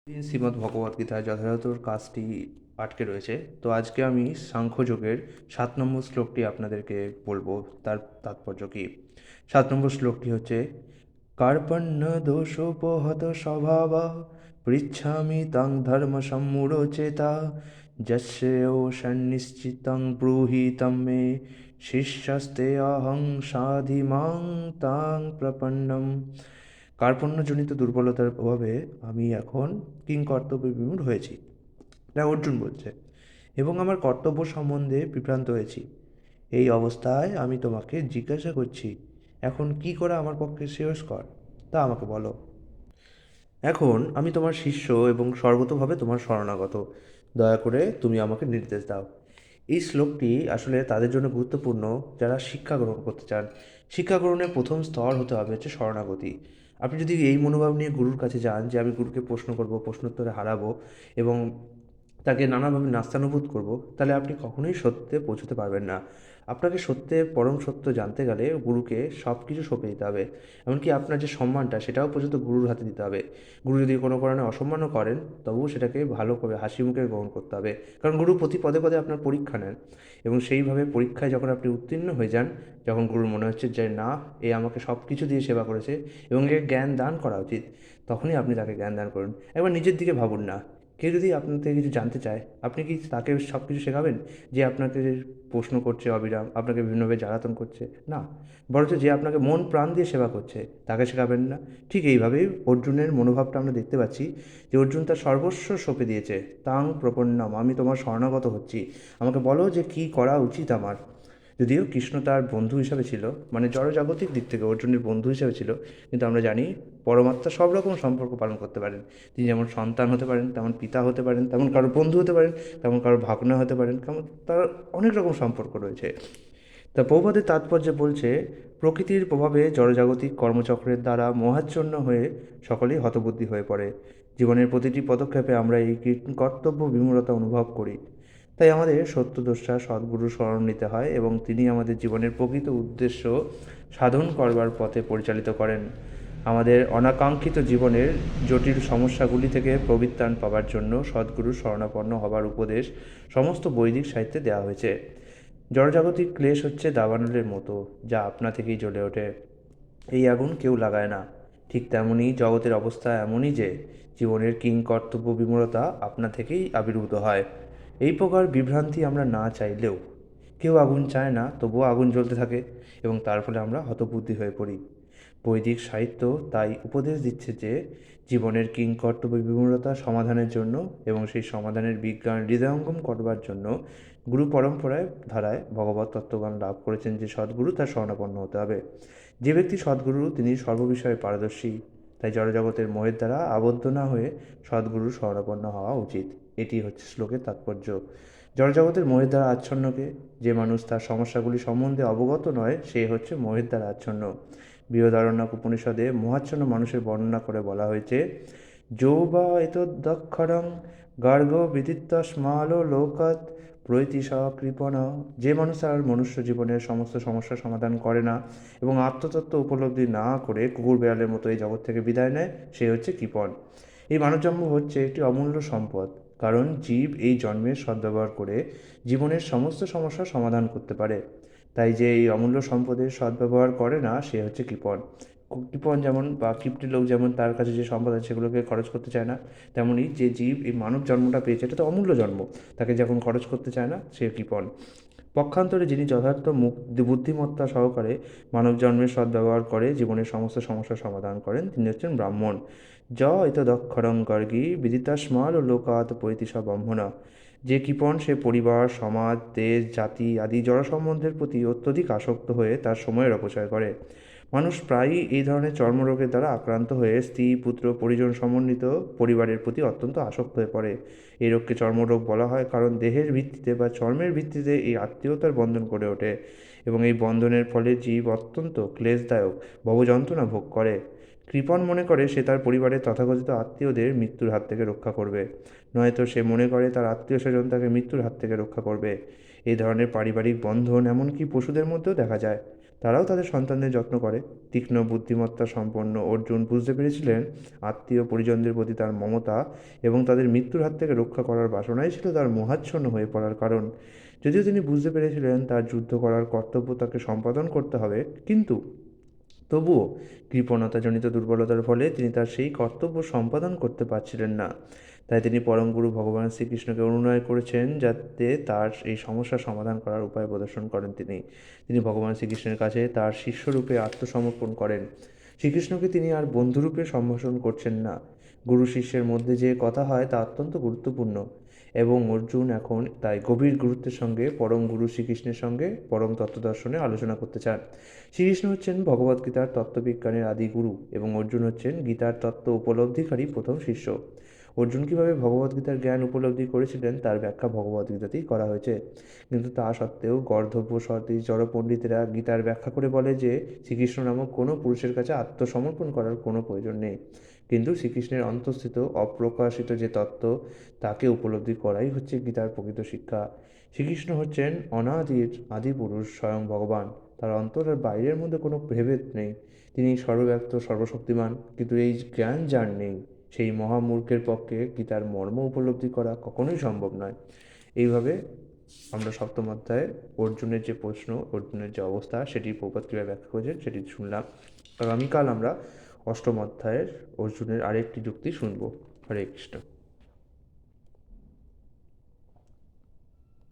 শ্রীমদ্ ভগবদ্গীতায় যথাযথ কাজটি আটকে রয়েছে। তো আজকে আমি সাংখ্যযোগের 7 নম্বর শ্লোকটি আপনাদেরকে বলবো, তার তাৎপর্য কী। 7 নম্বর শ্লোকটি হচ্ছে, কার্পণ্য দোষোপহত স্বভাব পৃচ্ছামি তাং ধর্ম সম্মূঢ়চেতা যস্যেও সন্নিশ্চিতং ব্রূহি তম মে শিষ্যস্তে অহং সাধিমাং তাং প্রপন্নম। কার্পণ্যজনিত দুর্বলতার প্রভাবে আমি এখন কিংকর্তব্য বিমূঢ় হয়েছি, এটা অর্জুন বলছে, এবং আমার কর্তব্য সম্বন্ধে বিভ্রান্ত হয়েছি। এই অবস্থায় আমি তোমাকে জিজ্ঞাসা করছি, এখন কি করা আমার পক্ষে শ্রেয়স্কর তা আমাকে বলো। এখন আমি তোমার শিষ্য এবং সর্বতোভাবে তোমার শরণাগত। দয়া করে তুমি আমাকে নির্দেশ দাও। এই শ্লোকটি আসলে তাদের জন্য গুরুত্বপূর্ণ যারা শিক্ষা গ্রহণ করতে চান। শিক্ষা গ্রহণের প্রথম স্তর হতে হবে হচ্ছে শরণাগতি। আপনি যদি এই মনোভাব নিয়ে গুরুর কাছে যান যে আমি গুরুকে প্রশ্ন করব, প্রশ্নোত্তরে হারাবো এবং তাকে নানাভাবে নাস্তানুভূত করব, তাহলে আপনি কখনোই সত্যে পৌঁছতে পারবেন না। আপনাকে সত্যের পরম সত্য জানতে গেলে গুরুকে সব কিছু সঁপে দিতে হবে। এমনকি আপনার যে সম্মানটা সেটাও পর্যন্ত গুরুর হাতে দিতে হবে। গুরু যদি কোনো কারণে অসম্মানও করেন, তবুও সেটাকে ভালো করে হাসি মুখে গ্রহণ করতে হবে। কারণ গুরু প্রতি পদে পদে আপনার পরীক্ষা নেন, এবং সেইভাবে পরীক্ষায় যখন আপনি উত্তীর্ণ হয়ে যান, যখন গুরুর মনে হচ্ছে যে না, এ আমাকে সব কিছু দিয়ে সেবা করেছে এবং একে জ্ঞান দান করা উচিত, তখনই আপনি তাকে জ্ঞান দান করুন। একবার নিজের দিকে ভাবুন না, কেউ যদি আপনার থেকে কিছু জানতে চায়, আপনি কি তাকে সব কিছু শেখাবেন? যে আপনাকে প্রশ্ন করছে অবিরাম, আপনাকে বিভিন্নভাবে জ্বালাতন করছে, না, বরঞ্চ যে আপনাকে মন প্রাণ দিয়ে সেবা করছে তাকে শেখাবেন না? ঠিক এইভাবেই অর্জুনের মনোভাবটা আমরা দেখতে পাচ্ছি, যে অর্জুন তার সর্বস্ব সঁপে দিয়েছে। তাং প্রপন্নম, আমি তোমার শরণাগত হচ্ছি, আমাকে বলো যে কী করা উচিত আমার। যদিও কৃষ্ণ তার বন্ধু হিসাবে ছিল, মানে জড়জাগতিক দিক থেকে অর্জুনের বন্ধু হিসাবে ছিল, কিন্তু আমরা জানি পরমাত্মা সব রকম সম্পর্ক পালন করতে পারেন। তিনি যেমন সন্তান হতে পারেন, তেমন পিতা হতে পারেন, তেমন কারো বন্ধু হতে পারেন, তেমন কারো ভাগ্না হতে পারেন, তেমন তার অনেক রকম সম্পর্ক রয়েছে। তা প্রবাদের তাৎপর্য বলছে, প্রকৃতির প্রভাবে জড়জাগতিক কর্মচক্রের দ্বারা মোহাচ্ছন্ন হয়ে সকলেই হতবুদ্ধি হয়ে পড়ে। জীবনের প্রতিটি পদক্ষেপে আমরা এই কর্তব্য বিমূঢ়তা অনুভব করি। তাই আমাদের সত্যদ্রষ্টা সদ্গুরুর শরণ নিতে হয় এবং তিনি আমাদের জীবনের প্রকৃত উদ্দেশ্য সাধন করবার পথে পরিচালিত করেন। আমাদের অনাকাঙ্ক্ষিত জীবনের জটিল সমস্যাগুলি থেকে পরিত্রাণ পাওয়ার জন্য সদ্গুরুর শরণাপন্ন হবার উপদেশ সমস্ত বৈদিক সাহিত্যে দেওয়া হয়েছে। জড়জাগতিক ক্লেশ হচ্ছে দাবানলের মতো, যা আপনা থেকেই জ্বলে ওঠে। এই আগুন কেউ লাগায় না। ঠিক তেমনই জগতের অবস্থা এমনই যে জীবনের কিংকর্তব্য বিমূঢ়তা আপনা থেকেই আবির্ভূত হয়। এই প্রকার বিভ্রান্তি আমরা না চাইলেও, কেউ আগুন চায় না তবুও আগুন জ্বলতে থাকে, এবং তার ফলে আমরা হতবুদ্ধি হয়ে পড়ি। বৈদিক সাহিত্য তাই উপদেশ দিচ্ছে যে জীবনের কিংকর্তব্য বিমূঢ়তা সমাধানের জন্য এবং সেই সমাধানের বিজ্ঞান হৃদয়ঙ্গম করবার জন্য গুরু পরম্পরায় ধারায় ভগবত তত্ত্বজ্ঞান লাভ করেছেন যে সদ্গুরু তার শরণাপন্ন হতে হবে। যে ব্যক্তি সদ্গুরু তিনি সর্ববিষয়ে পারদর্শী। তাই জড়জগতের মোহের দ্বারা আবদ্ধ না হয়ে সদ্গুরুর শরণাপন্ন হওয়া উচিত। এটি হচ্ছে শ্লোকের তাৎপর্য। জড়জগতের মোহের দ্বারা আচ্ছন্নকে, যে মানুষ তার সমস্যাগুলি সম্বন্ধে অবগত নয়, সে হচ্ছে মোহের দ্বারা আচ্ছন্ন। বৃহদারণ্যক উপনিষদে মোহাচ্ছন্ন মানুষের বর্ণনা করে বলা হয়েছে, যো বা এতদক্ষরং গার্গ বিদিত্তস্মালো লোকাৎ প্রৈতিস কৃপণ। যে মানুষ তার মনুষ্য জীবনের সমস্ত সমস্যার সমাধান করে না এবং আত্মতত্ত্ব উপলব্ধি না করে কুকুর বেড়ালের মতো এই জগৎ থেকে বিদায় নেয়, সে হচ্ছে কৃপণ। এই মানবজন্ম হচ্ছে একটি অমূল্য সম্পদ, কারণ জীব এই জন্মের সদ্ব্যবহার করে জীবনের সমস্ত সমস্যার সমাধান করতে পারে। তাই যে এই অমূল্য সম্পদের সদ্ব্যবহার করে না, সে হচ্ছে কৃপণ। কৃপণ যেমন বা কিপ্টে লোক যেমন তার কাছে যে সম্পদ আছে সেগুলোকে খরচ করতে চায় না, তেমনই যে জীব এই মানব জন্মটা পেয়েছে, এটা তো অমূল্য জন্ম, তাকে যখন খরচ করতে চায় না, সে কৃপণ। পক্ষান্তরে যিনি যথার্থ বুদ্ধিমত্তা সহকারে মানব জন্মের সদ্ব্যবহার করে জীবনের সমস্ত সমস্যার সমাধান করেন, তিনি হচ্ছেন ব্রাহ্মণ। য এতদক্ষরং গর্গী বিদিতাস্মাল ও লোকাত পৈতিসা ব্রাহ্মণা। যে কৃপণ সে পরিবার, সমাজ, দেশ, জাতি আদি জড় সম্বন্ধের প্রতি অত্যধিক আসক্ত হয়ে তার সময়ের অপচয় করে। মানুষ প্রায়ই এই ধরনের চর্মরোগের দ্বারা আক্রান্ত হয়ে স্ত্রী, পুত্র, পরিজন সমন্বিত পরিবারের প্রতি অত্যন্ত আসক্ত হয়ে পড়ে। এই রোগকে চর্মরোগ বলা হয়, কারণ দেহের ভিত্তিতে বা চর্মের ভিত্তিতে এই আত্মীয়তার বন্ধন গড়ে ওঠে, এবং এই বন্ধনের ফলে জীব অত্যন্ত ক্লেশদায়ক ভবযন্ত্রণা ভোগ করে। কৃপণ মনে করে সে তার পরিবারের তথাকথিত আত্মীয়দের মৃত্যুর হাত থেকে রক্ষা করবে, নয়তো সে মনে করে তার আত্মীয় স্বজন তাকে মৃত্যুর হাত থেকে রক্ষা করবে। এই ধরনের পারিবারিক বন্ধন এমনকি পশুদের মধ্যেও দেখা যায়। তারাও তাদের সন্তানদের যত্ন করে। তীক্ষ্ণ বুদ্ধিমত্তা সম্পন্ন অর্জুন বুঝতে পেরেছিলেন আত্মীয় পরিজনদের প্রতি তার মমতা এবং তাদের মৃত্যুর হাত থেকে রক্ষা করার বাসনাই ছিল তার মোহাচ্ছন্ন হয়ে পড়ার কারণ। যদিও তিনি বুঝতে পেরেছিলেন তার যুদ্ধ করার কর্তব্য তাকে সম্পাদন করতে হবে, কিন্তু তবুও কৃপণতাজনিত দুর্বলতার ফলে তিনি তার সেই কর্তব্য সম্পাদন করতে পারছিলেন না। তাই তিনি পরম গুরু ভগবান শ্রীকৃষ্ণকে অনুনয় করেছেন যাতে তার এই সমস্যার সমাধান করার উপায় প্রদর্শন করেন। তিনি ভগবান শ্রীকৃষ্ণের কাছে তার শিষ্যরূপে আত্মসমর্পণ করেন। শ্রীকৃষ্ণকে তিনি আর বন্ধুরূপে সম্ভাষণ করছেন না। গুরু শিষ্যের মধ্যে যে কথা হয় তা অত্যন্ত গুরুত্বপূর্ণ, এবং অর্জুন এখন তাই গভীর গুরুত্বের সঙ্গে পরম গুরু শ্রীকৃষ্ণের সঙ্গে পরম তত্ত্বদর্শনে আলোচনা করতে চান। শ্রীকৃষ্ণ হচ্ছেন ভগবদ্গীতার তত্ত্ববিজ্ঞানের আদি গুরু এবং অর্জুন হচ্ছেন গীতার তত্ত্ব উপলব্ধিকারী প্রথম শিষ্য। অর্জুন কীভাবে ভগবদ্গীতার জ্ঞান উপলব্ধি করেছিলেন তার ব্যাখ্যা ভগবদ্গীতাতেই করা হয়েছে, কিন্তু তা সত্ত্বেও গর্ধব্য সতী জড়পণ্ডিতেরা গীতার ব্যাখ্যা করে বলে যে শ্রীকৃষ্ণ নামক কোনো পুরুষের কাছে আত্মসমর্পণ করার কোনো প্রয়োজন নেই, কিন্তু শ্রীকৃষ্ণের অন্তঃস্থিত অপ্রকাশিত যে তত্ত্ব তাকে উপলব্ধি করাই হচ্ছে গীতার প্রকৃত শিক্ষা। শ্রীকৃষ্ণ হচ্ছেন অনাদির আদিপুরুষ, স্বয়ং ভগবান। তার অন্তরের বাইরের মধ্যে কোনো ভেবেদ নেই। তিনি সর্বব্যাপ্ত সর্বশক্তিমান, কিন্তু এই জ্ঞান যার নেই সেই মহামূর্খের পক্ষে গীতার মর্ম উপলব্ধি করা কখনোই সম্ভব নয়। এইভাবে আমরা সপ্তম অধ্যায়ে অর্জুনের যে প্রশ্ন, অর্জুনের যে অবস্থা সেটি প্রপাত কীভাবে ব্যাখ্যা করেছেন সেটি শুনলাম। আগামীকাল আমরা অষ্টম অধ্যায়ের অর্জুনের আরেকটি যুক্তি শুনব। হরে কৃষ্ণ।